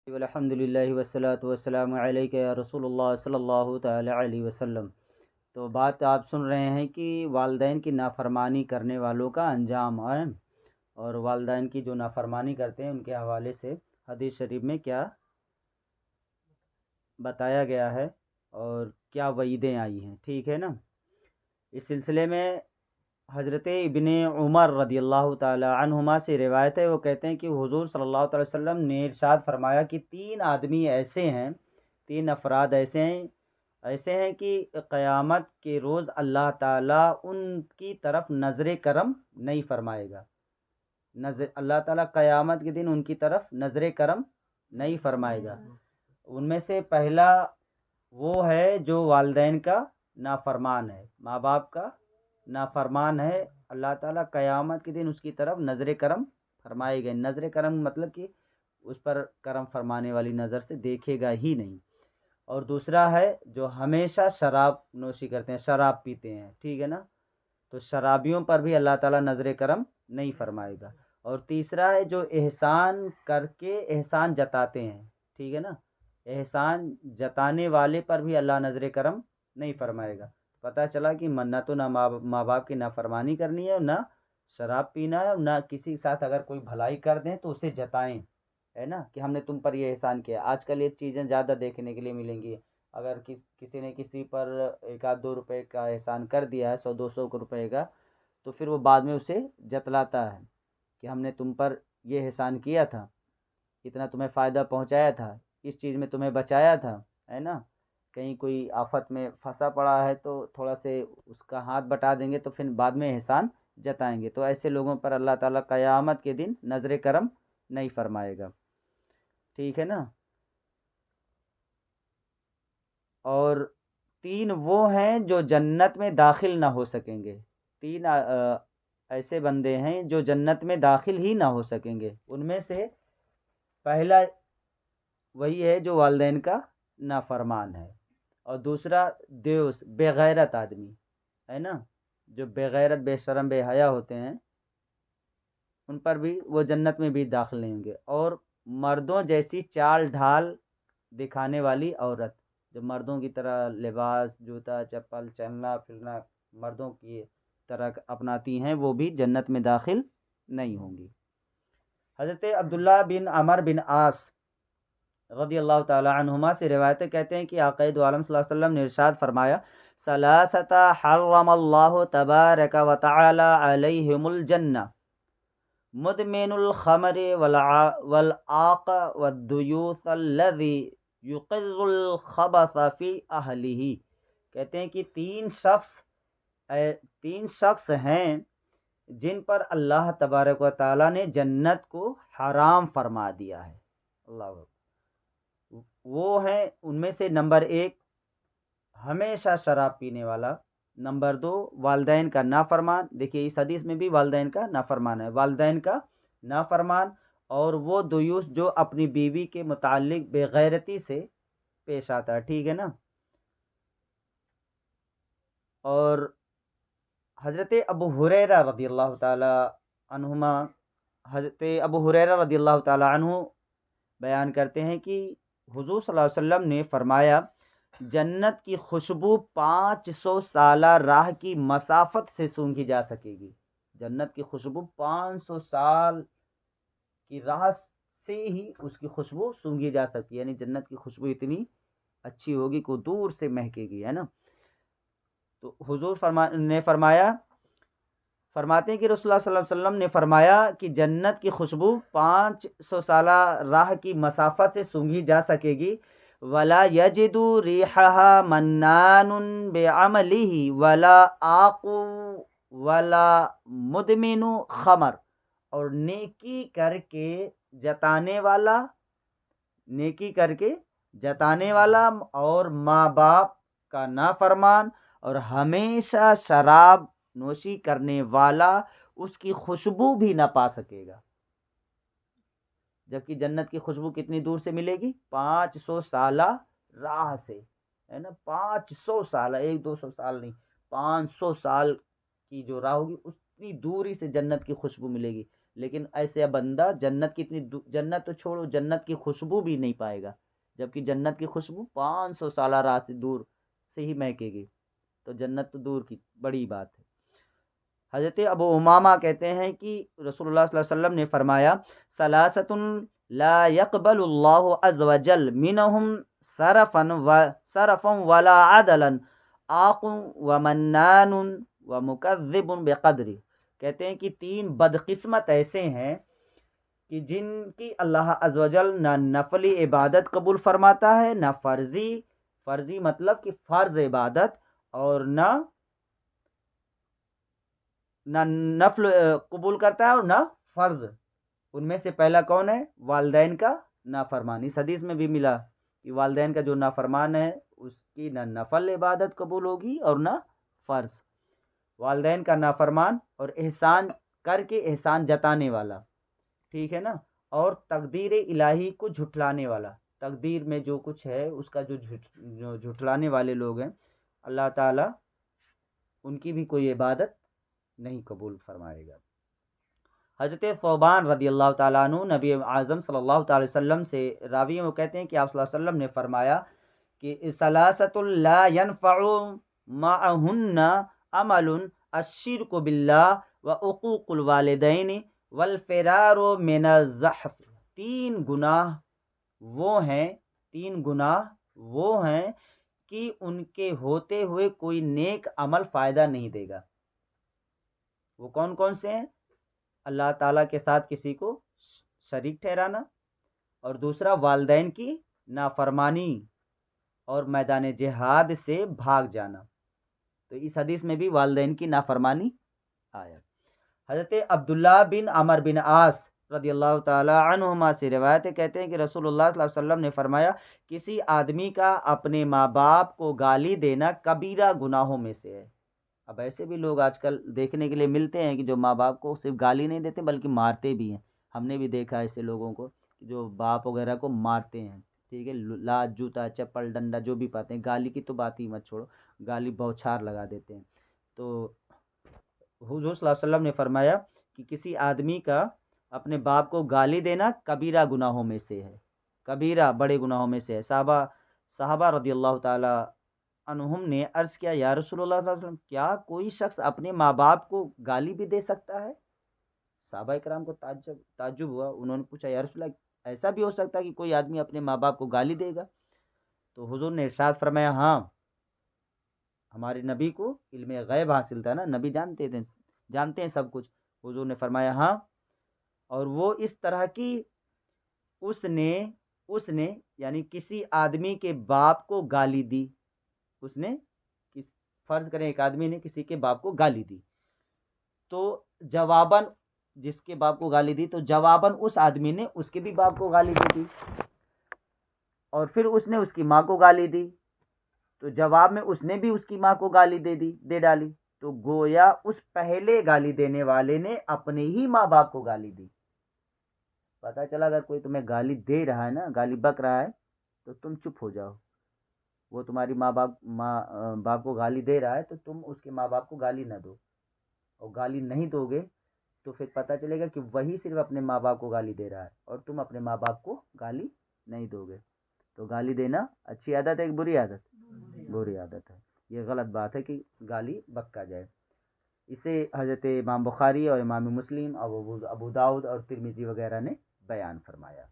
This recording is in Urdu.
الحمدللہ والصلاۃ والسلام علیک یا رسول اللہ صلی اللہ تعالی علیہ وسلم۔ تو بات آپ سن رہے ہیں کہ والدین کی نافرمانی کرنے والوں کا انجام ہے، اور والدین کی جو نافرمانی کرتے ہیں ان کے حوالے سے حدیث شریف میں کیا بتایا گیا ہے اور کیا وعیدیں آئی ہیں، ٹھیک ہے نا۔ اس سلسلے میں حضرت ابن عمر رضی اللہ تعالی عنہما سے روایت ہے، وہ کہتے ہیں کہ حضور صلی اللہ تعالی وسلم نے ارشاد فرمایا کہ تین آدمی ایسے ہیں، تین افراد ایسے ہیں کہ قیامت کے روز اللہ تعالیٰ ان کی طرف نظر کرم نہیں فرمائے گا۔ اللہ تعالیٰ قیامت کے دن ان کی طرف نظر کرم نہیں فرمائے گا۔ ان میں سے پہلا وہ ہے جو والدین کا نافرمان ہے، ماں باپ کا نافرمان ہے، اللہ تعالیٰ قیامت کے دن اس کی طرف نظر کرم فرمائے گا۔ نظر کرم مطلب کہ اس پر کرم فرمانے والی نظر سے دیکھے گا ہی نہیں۔ اور دوسرا ہے جو ہمیشہ شراب نوشی کرتے ہیں، شراب پیتے ہیں، ٹھیک ہے نا، تو شرابیوں پر بھی اللہ تعالیٰ نظر کرم نہیں فرمائے گا۔ اور تیسرا ہے جو احسان کر کے احسان جتاتے ہیں، ٹھیک ہے نا، احسان جتانے والے پر بھی اللہ نظر کرم نہیں فرمائے گا۔ پتہ چلا کہ نہ تو نہ ماں باپ کی نافرمانی کرنی ہے، نہ شراب پینا ہے، نہ کسی کے ساتھ اگر کوئی بھلائی کر دیں تو اسے جتائیں، ہے نا، کہ ہم نے تم پر یہ احسان کیا۔ آج کل یہ چیزیں زیادہ دیکھنے کے لیے ملیں گی۔ اگر کسی نے کسی پر 1-2 روپے کا احسان کر دیا ہے، 100-200 روپے کا، تو پھر وہ بعد میں اسے جتلاتا ہے کہ ہم نے تم پر یہ احسان کیا تھا، اتنا تمہیں فائدہ پہنچایا تھا، اس چیز میں تمہیں بچایا تھا، ہے نا۔ کہیں کوئی آفت میں پھنسا پڑا ہے تو تھوڑا سے اس کا ہاتھ بٹا دیں گے تو پھر بعد میں احسان جتائیں گے۔ تو ایسے لوگوں پر اللہ تعالیٰ قیامت کے دن نظر کرم نہیں فرمائے گا، ٹھیک ہے نا۔ اور تین وہ ہیں جو جنت میں داخل نہ ہو سکیں گے، تین ایسے بندے ہیں جو جنت میں داخل ہی نہ ہو سکیں گے۔ ان میں سے پہلا وہی ہے جو والدین کا نافرمان ہے، اور دوسرا دیوس بے غیرت آدمی ہے نا، جو بے غیرت بے شرم بے حیا ہوتے ہیں، ان پر بھی وہ جنت میں بھی داخل نہیں ہوں گے۔ اور مردوں جیسی چال ڈھال دکھانے والی عورت، جو مردوں کی طرح لباس، جوتا، چپل، چلنا پھرنا مردوں کی طرح اپناتی ہیں، وہ بھی جنت میں داخل نہیں ہوں گی۔ حضرت عبداللہ بن عمر بن عاص رضی اللہ تعالی عنہما سے روایتیں کہتے ہیں کہ آقا دو عالم صلی اللہ علیہ وسلم نے ارشاد فرمایا، ثلاثۃ حرم اللہ تبارک و تعالی علیہم الجنہ، مدمن الخمر والعاق والدیوث الذی یقر الخبث فی اہلہ۔ کہتے ہیں کہ تین شخص ہیں جن پر اللہ تبارک و تعالی نے جنت کو حرام فرما دیا ہے۔ اللہ اکبر۔ وہ ہیں ان میں سے نمبر 1 ہمیشہ شراب پینے والا، نمبر 2 والدین کا نافرمان، دیکھیے اس حدیث میں بھی والدین کا نافرمان ہے، والدین کا نافرمان، اور وہ دیوس جو اپنی بیوی کے متعلق بے غیرتی سے پیش آتا ہے، ٹھیک ہے نا۔ اور حضرت ابو ہریرہ رضی اللہ تعالی عنہما، حضرت ابو ہریرہ رضی اللہ تعالی عنہ بیان کرتے ہیں کہ حضور صلی اللہ علیہ وسلم نے فرمایا، جنت کی خوشبو 500 سالہ راہ کی مسافت سے سونگھی جا سکے گی۔ جنت کی خوشبو 500 سال کی راہ سے ہی اس کی خوشبو سونگھی جا سکتی ہے، یعنی جنت کی خوشبو اتنی اچھی ہوگی کہ دور سے مہکے گی، ہے نا۔ تو حضور نے فرماتے ہیں کہ رسول اللہ صلی اللہ علیہ وسلم نے فرمایا کہ جنت کی خوشبو 500 سالہ راہ کی مسافت سے سونگھی جا سکے گی، ولا یجد ریحها منان بعمله ولا عاق ولا مدمن خمر، اور نیکی کر کے جتانے والا اور ماں باپ کا نافرمان اور ہمیشہ شراب نوشی کرنے والا اس کی خوشبو بھی نہ پا سکے گا۔ جبکہ جنت کی خوشبو کتنی دور سے ملے گی؟ 500 سالہ راہ سے، ہے نا، 500 سالہ، 100-200 سال نہیں، 500 سال کی جو راہ ہوگی اتنی دوری سے جنت کی خوشبو ملے گی۔ لیکن ایسے بندہ جنت کی جنت تو چھوڑو، جنت کی خوشبو بھی نہیں پائے گا، جبکہ جنت کی خوشبو 500 سالہ راہ سے دور سے ہی مہکے گی، تو جنت تو دور کی بڑی بات ہے۔ حضرت ابو امامہ کہتے ہیں کہ رسول اللہ صلی اللہ علیہ وسلم نے فرمایا ثلاثۃ لا يقبل اللہ عز وجل منہم صرفا ولا عدلا عاق ومنان ومکذب بقدر، کہتے ہیں کہ 3 بدقسمت ایسے ہیں کہ جن کی اللہ عز وجل نہ نفلی عبادت قبول فرماتا ہے، نہ فرضی مطلب کہ فرض عبادت، اور نہ نفل قبول کرتا ہے اور نہ فرض۔ ان میں سے پہلا کون ہے؟ والدین کا نافرمان۔ اس حدیث میں بھی ملا کہ والدین کا جو نافرمان ہے اس کی نہ نفل عبادت قبول ہوگی اور نہ فرض۔ والدین کا نافرمان اور احسان کر کے احسان جتانے والا، ٹھیک ہے نا، اور تقدیر الہی کو جھٹلانے والا، تقدیر میں جو کچھ ہے اس کا جو جھٹلانے والے لوگ ہیں، اللہ تعالیٰ ان کی بھی کوئی عبادت نہیں قبول فرمائے گا۔ حضرت ثوبان رضی اللہ تعالیٰ عنہ نبی اعظم صلی اللہ تعالی وسلم سے راوی ہیں، وہ کہتے ہیں کہ آپ صلی اللہ علیہ وسلم نے فرمایا کہ ثلاثۃ لا ينفع معهن عمل الشرک باللہ وعقوق الوالدین والفرار من الزحف، 3 گناہ وہ ہیں کہ ان کے ہوتے ہوئے کوئی نیک عمل فائدہ نہیں دے گا۔ وہ کون کون سے ہیں؟ اللہ تعالیٰ کے ساتھ کسی کو شریک ٹھہرانا، اور دوسرا والدین کی نافرمانی، اور میدان جہاد سے بھاگ جانا۔ تو اس حدیث میں بھی والدین کی نافرمانی آیا۔ حضرت عبداللہ بن عمر بن عاص رضی اللہ تعالی عنہما سے روایت ہے، کہتے ہیں کہ رسول اللہ صلی اللہ علیہ وسلم نے فرمایا کسی آدمی کا اپنے ماں باپ کو گالی دینا کبیرہ گناہوں میں سے ہے۔ اب ایسے بھی لوگ آج کل دیکھنے کے لیے ملتے ہیں کہ جو ماں باپ کو صرف گالی نہیں دیتے بلکہ مارتے بھی ہیں۔ ہم نے بھی دیکھا ایسے لوگوں کو جو باپ وغیرہ کو مارتے ہیں، ٹھیک ہے، لات جوتا چپل ڈنڈا جو بھی پاتے ہیں، گالی کی تو بات ہی مت چھوڑو، گالی بوچھار لگا دیتے ہیں۔ تو حضور صلی اللہ علیہ وسلم نے فرمایا کہ کسی آدمی کا اپنے باپ کو گالی دینا کبیرہ گناہوں میں سے ہے، کبیرہ بڑے گناہوں میں سے ہے۔ صحابہ رضی اللہ تعالی عنہم نے عرض کیا یا رسول اللہ صلی اللہ علیہ وسلم، کیا کوئی شخص اپنے ماں باپ کو گالی بھی دے سکتا ہے؟ صحابہ کرام کو تعجب ہوا، انہوں نے پوچھا یا رسول اللہ، ایسا بھی ہو سکتا ہے کہ کوئی آدمی اپنے ماں باپ کو گالی دے گا؟ تو حضور نے ارشاد فرمایا ہاں، ہمارے نبی کو علم غیب حاصل تھا نا، نبی جانتے ہیں سب کچھ۔ حضور نے فرمایا ہاں، اور وہ اس طرح کی اس نے یعنی کسی آدمی کے باپ کو گالی دی، فرض کریں ایک آدمی نے کسی کے باپ کو گالی دی، تو جواباً جس کے باپ کو گالی دی تو جواباً اس آدمی نے اس کے بھی باپ کو گالی دے دی، اور پھر اس نے اس کی ماں کو گالی دی، تو جواب میں اس نے بھی اس کی ماں کو گالی دے ڈالی، تو گویا اس پہلے گالی دینے والے نے اپنے ہی ماں باپ کو گالی دی۔ پتہ چلا اگر کوئی تمہیں گالی دے رہا ہے نا، گالی بک رہا ہے، تو تم چپ ہو جاؤ۔ وہ تمہاری ماں باپ کو گالی دے رہا ہے تو تم اس کے ماں باپ کو گالی نہ دو، اور گالی نہیں دو گے تو پھر پتہ چلے گا کہ وہی صرف اپنے ماں باپ کو گالی دے رہا ہے اور تم اپنے ماں باپ کو گالی نہیں دو گے۔ تو گالی دینا اچھی عادت ہے ایک بری عادت؟ بری عادت ہے۔ یہ غلط بات ہے کہ گالی بکا جائے۔ اسے حضرت امام بخاری اور امام مسلم اور ابو داؤد اور ترمذی وغیرہ نے بیان فرمایا۔